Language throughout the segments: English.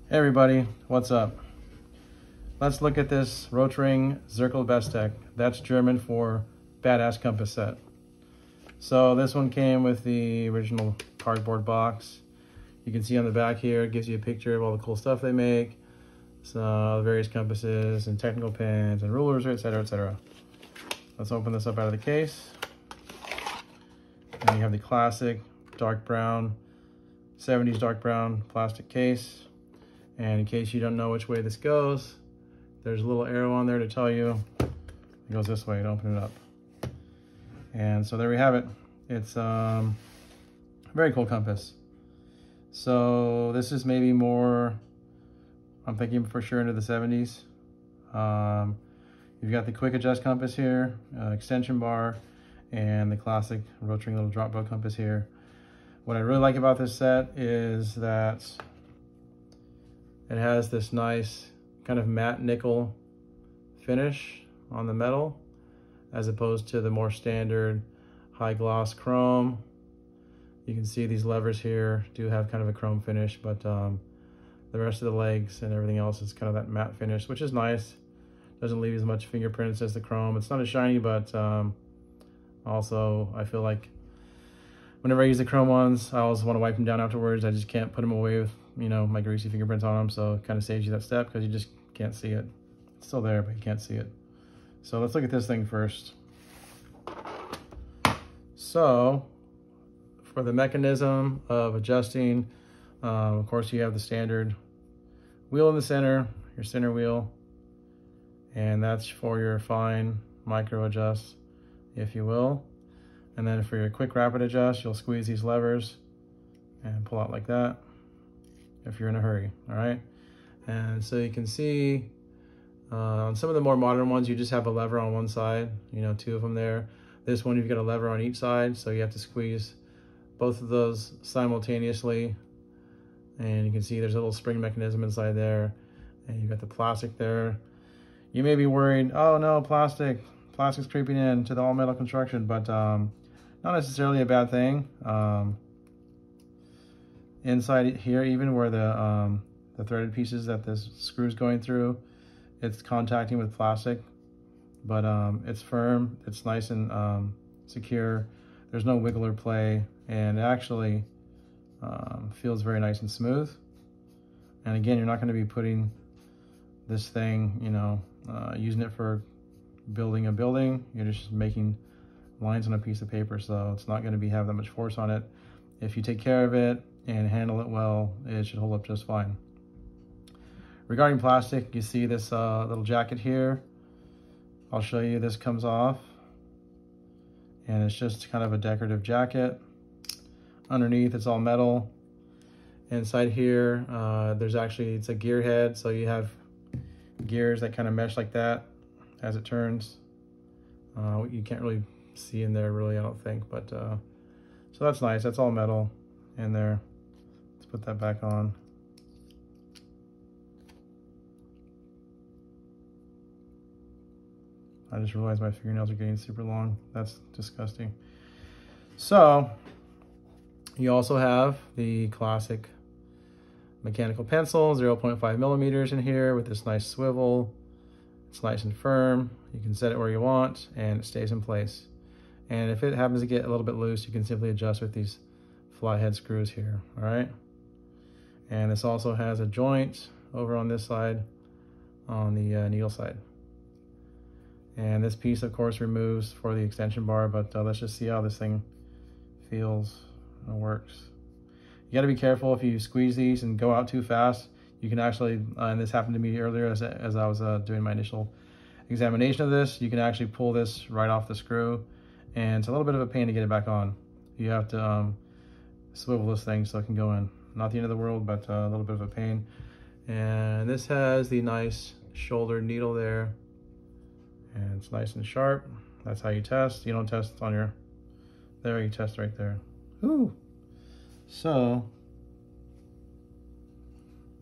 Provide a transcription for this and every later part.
Hey everybody, what's up? Let's look at this Rotring Zirkelbesteck. That's German for badass compass set. So this one came with the original cardboard box. You can see on the back here, it gives you a picture of all the cool stuff they make. So the various compasses and technical pins and rulers, etc., etc. Let's open this up out of the case. And you have the classic dark brown, 70s dark brown plastic case. And in case you don't know which way this goes, there's a little arrow on there to tell you it goes this way to open it up. And so there we have it. It's a very cool compass. So this is maybe more, I'm thinking for sure into the 70s. You've got the quick adjust compass here, extension bar, and the classic Rotring little drop bow compass here. What I really like about this set is that it has this nice kind of matte nickel finish on the metal, as opposed to the more standard high gloss chrome. You can see these levers here do have kind of a chrome finish, but the rest of the legs and everything else is kind of that matte finish, which is nice. Doesn't leave as much fingerprints as the chrome. It's not as shiny, but also I feel like whenever I use the chrome ones, I always want to wipe them down afterwards. I just can't put them away with, you know, my greasy fingerprints on them. So it kind of saves you that step because you just can't see it. It's still there, but you can't see it. So let's look at this thing first. So for the mechanism of adjusting, of course you have the standard wheel in the center, your center wheel, and that's for your fine micro adjust, if you will. And then for your quick rapid adjust, you'll squeeze these levers and pull out like that if you're in a hurry, all right? And so you can see on some of the more modern ones, you just have a lever on one side, you know, two of them there. This one, you've got a lever on each side, so you have to squeeze both of those simultaneously. And you can see there's a little spring mechanism inside there, and you've got the plastic there. You may be worried, oh no, plastic's creeping into the all-metal construction, but not necessarily a bad thing. Inside here, even where the threaded pieces that this screw's going through, it's contacting with plastic, but it's firm, it's nice and secure. There's no wiggle or play, and it actually feels very nice and smooth. And again, you're not going to be putting this thing, you know, using it for building a building. You're just making lines on a piece of paper, so it's not going to have that much force on it. If you take care of it and handle it well, it should hold up just fine. Regarding plastic, you see this little jacket here. I'll show you. This comes off, and it's just kind of a decorative jacket. Underneath, it's all metal. Inside here, it's a gear head, so you have gears that kind of mesh like that as it turns. You can't really see in there really, I don't think, but so that's nice. That's all metal in there. Let's put that back on. I just realized my fingernails are getting super long. That's disgusting. So you also have the classic mechanical pencil, 0.5 millimeters in here with this nice swivel. It's nice and firm. You can set it where you want and it stays in place. And if it happens to get a little bit loose, you can simply adjust with these flathead screws here, all right? And this also has a joint over on this side, on the needle side. And this piece, of course, removes for the extension bar, but let's just see how this thing feels and works. You gotta be careful if you squeeze these and go out too fast. You can actually, and this happened to me earlier as I was doing my initial examination of this, you can actually pull this right off the screw, and it's a little bit of a pain to get it back on. You have to swivel this thing so it can go in. Not the end of the world, but a little bit of a pain. And this has the nice shoulder needle there, and it's nice and sharp. That's how you test. You don't test on your, there, you test right there. Ooh. So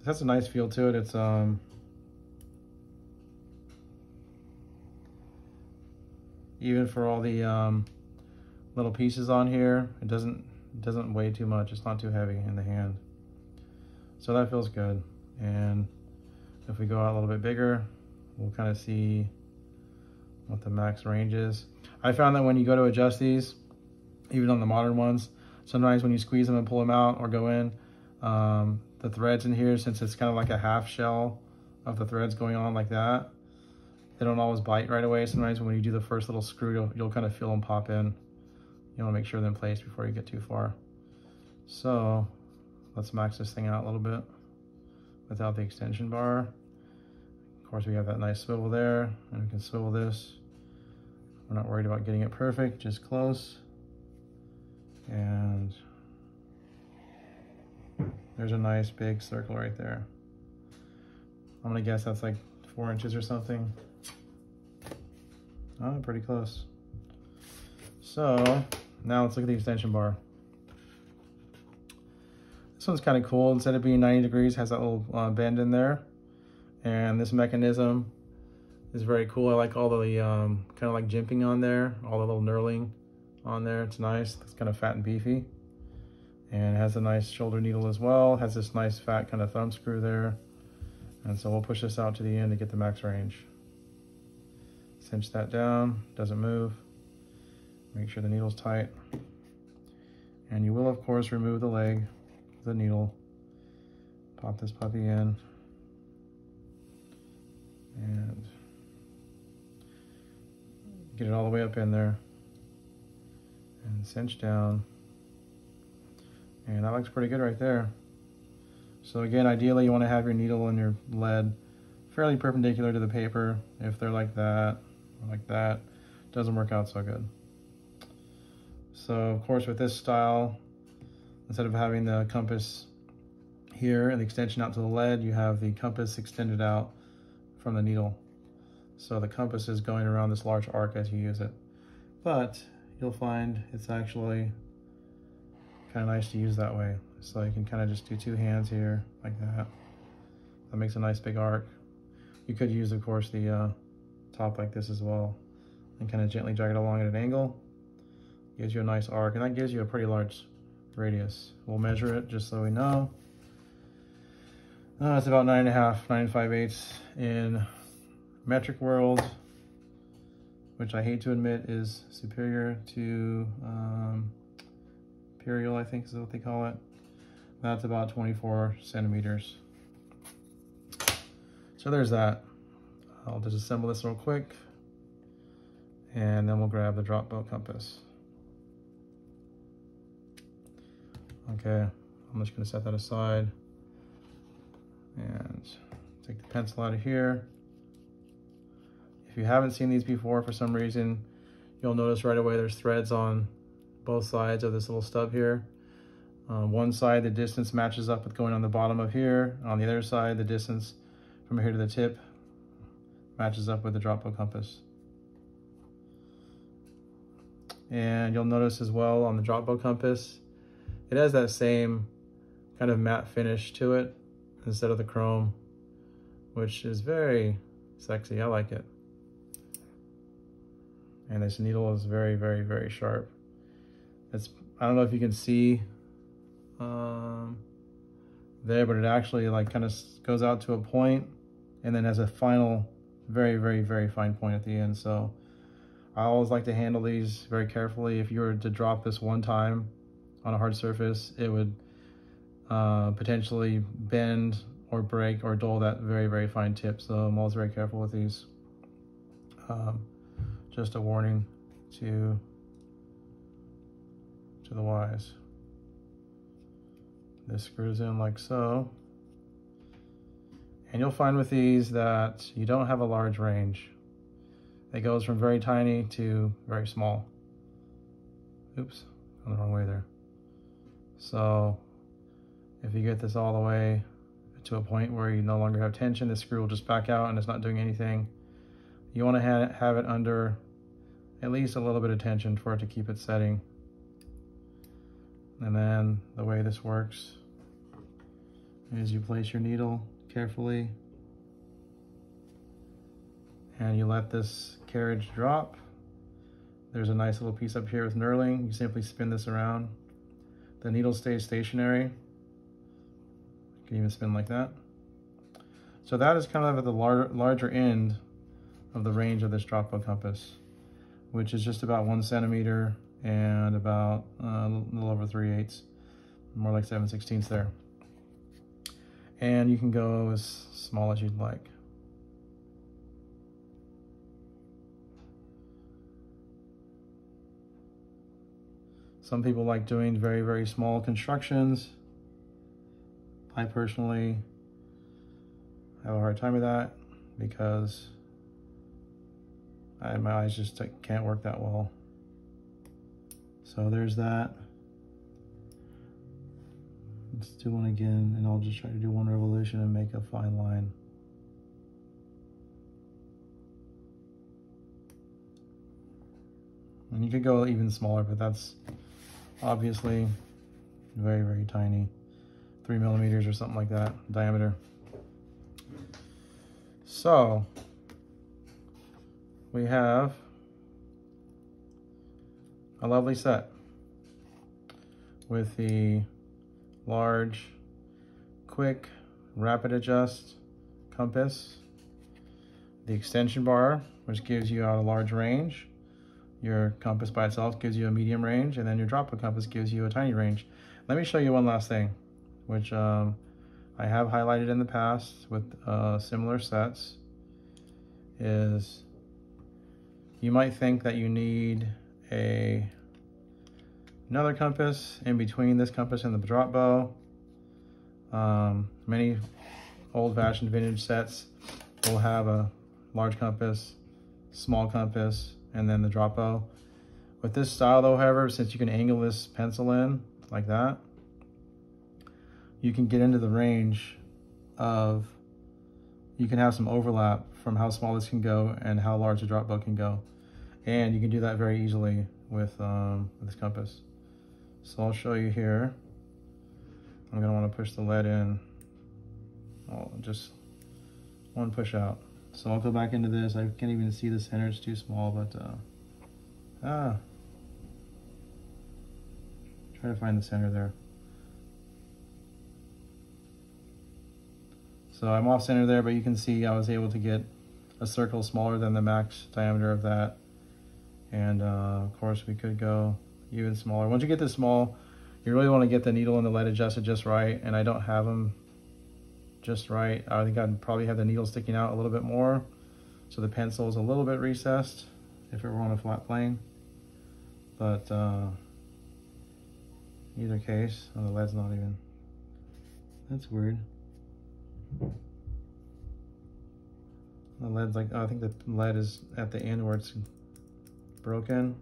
it has a nice feel to it. It's even for all the little pieces on here, it doesn't weigh too much. It's not too heavy in the hand. So that feels good. And if we go out a little bit bigger, we'll kind of see what the max range is. I found that when you go to adjust these, even on the modern ones, sometimes when you squeeze them and pull them out or go in, the threads in here, since it's kind of like a half shell of the threads going on like that, they don't always bite right away. Sometimes when you do the first little screw, you'll kind of feel them pop in. You want to make sure they're in place before you get too far. So let's max this thing out a little bit without the extension bar. Of course, we have that nice swivel there, and we can swivel this. We're not worried about getting it perfect, just close. And there's a nice big circle right there. I'm gonna guess that's like 4 inches or something. Oh, pretty close. So now let's look at the extension bar. This one's kind of cool. Instead of being 90 degrees, it has that little bend in there. And this mechanism is very cool. I like all the kind of like jimping on there, all the little knurling on there. It's nice. It's kind of fat and beefy. And it has a nice shoulder needle as well. It has this nice fat kind of thumb screw there. And so we'll push this out to the end to get the max range. Cinch that down, doesn't move. Make sure the needle's tight. And you will, of course, remove the leg, the needle. Pop this puppy in. And get it all the way up in there. And cinch down. And that looks pretty good right there. So again, ideally you want to have your needle and your lead fairly perpendicular to the paper. If they're like that, or like that, it doesn't work out so good. So of course with this style, instead of having the compass here and the extension out to the lead, you have the compass extended out from the needle. So the compass is going around this large arc as you use it. But you'll find it's actually kind of nice to use that way. So you can kind of just do 2 hands here like that. That makes a nice big arc. You could use, of course, the top like this as well and kind of gently drag it along at an angle. Gives you a nice arc, and that gives you a pretty large radius. We'll measure it just so we know. It's about 9.5, 9.5/8 in metric world, which I hate to admit is superior to imperial, I think is what they call it. That's about 24 centimeters. So there's that. I'll disassemble this real quick, and then we'll grab the drop bow compass. Okay, I'm just gonna set that aside and take the pencil out of here. If you haven't seen these before for some reason, you'll notice right away there's threads on both sides of this little stub here. One side, the distance matches up with going on the bottom of here. On the other side, the distance from here to the tip matches up with the drop bow compass. And you'll notice as well on the drop bow compass, it has that same kind of matte finish to it instead of the chrome, which is very sexy. I like it. And this needle is very, very, very sharp. I don't know if you can see there, but it actually like kind of goes out to a point and then has a final very, very, very fine point at the end. So I always like to handle these very carefully. If you were to drop this one time on a hard surface, it would potentially bend or break or dull that very, very fine tip. So I'm always very careful with these. Just a warning to the wise. This screws in like so. And you'll find with these that you don't have a large range. It goes from very tiny to very small. Oops, gone the wrong way there. So if you get this all the way to a point where you no longer have tension, the screw will just back out and it's not doing anything. You want to have it under at least a little bit of tension for it to keep it setting. And then the way this works is you place your needle carefully and you let this carriage drop. There's a nice little piece up here with knurling. You simply spin this around. The needle stays stationary. You can even spin like that. So that is kind of at the larger end of the range of this drop bow compass, which is just about 1 centimeter and about a little over 3/8, more like 7/16 there. And you can go as small as you'd like. Some people like doing very, very small constructions. I personally have a hard time with that because my eyes just can't work that well. So there's that. Let's do one again, and I'll just try to do one revolution and make a fine line. And you could go even smaller, but that's obviously very, very tiny. 3 millimeters or something like that diameter. So we have a lovely set with the large, quick, rapid adjust compass, the extension bar, which gives you out a large range. Your compass by itself gives you a medium range, and then your drop bow compass gives you a tiny range. Let me show you one last thing, which I have highlighted in the past with similar sets, is you might think that you need another compass in between this compass and the drop bow. Many old-fashioned vintage sets will have a large compass, small compass, and then the drop bow. With this style though, however, since you can angle this pencil in like that, you can get into the range of, you can have some overlap from how small this can go and how large the drop bow can go. And you can do that very easily with this compass. So I'll show you here. I'm gonna wanna push the lead in. Oh, just one push out. So I'll go back into this. I can't even see the center, it's too small, but try to find the center there. So I'm off center there, but you can see I was able to get a circle smaller than the max diameter of that. And of course we could go even smaller. Once you get this small, you really want to get the needle and the lead adjusted just right, and I don't have them just right. I think I'd probably have the needle sticking out a little bit more, so the pencil is a little bit recessed if it were on a flat plane. But either case, oh, the lead's not even, that's weird. The lead's like, oh, I think the lead is at the end where it's broken.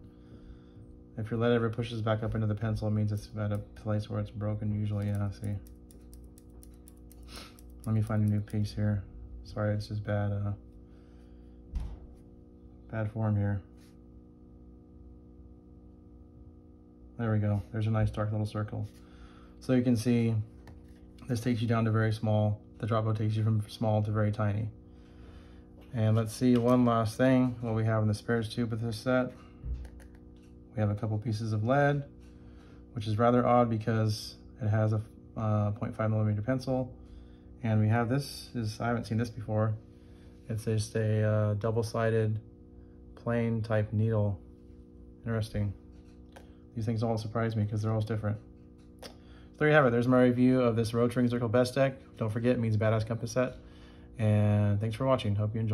If your lead ever pushes back up into the pencil, it means it's at a place where it's broken usually. Yeah, see. Let me find a new piece here. Sorry, it's just bad form here. There we go. There's a nice dark little circle. So you can see this takes you down to very small. The drop bow takes you from small to very tiny. And let's see one last thing, what we have in the spares tube with this set. We have a couple pieces of lead, which is rather odd because it has a 0.5 millimeter pencil. And we have this, I haven't seen this before. It's just a double-sided plain type needle. Interesting. These things all surprise me because they're always different. So there you have it. There's my review of this Rotring Zirkelbesteck. Don't forget, it means badass compass set. And thanks for watching. Hope you enjoy.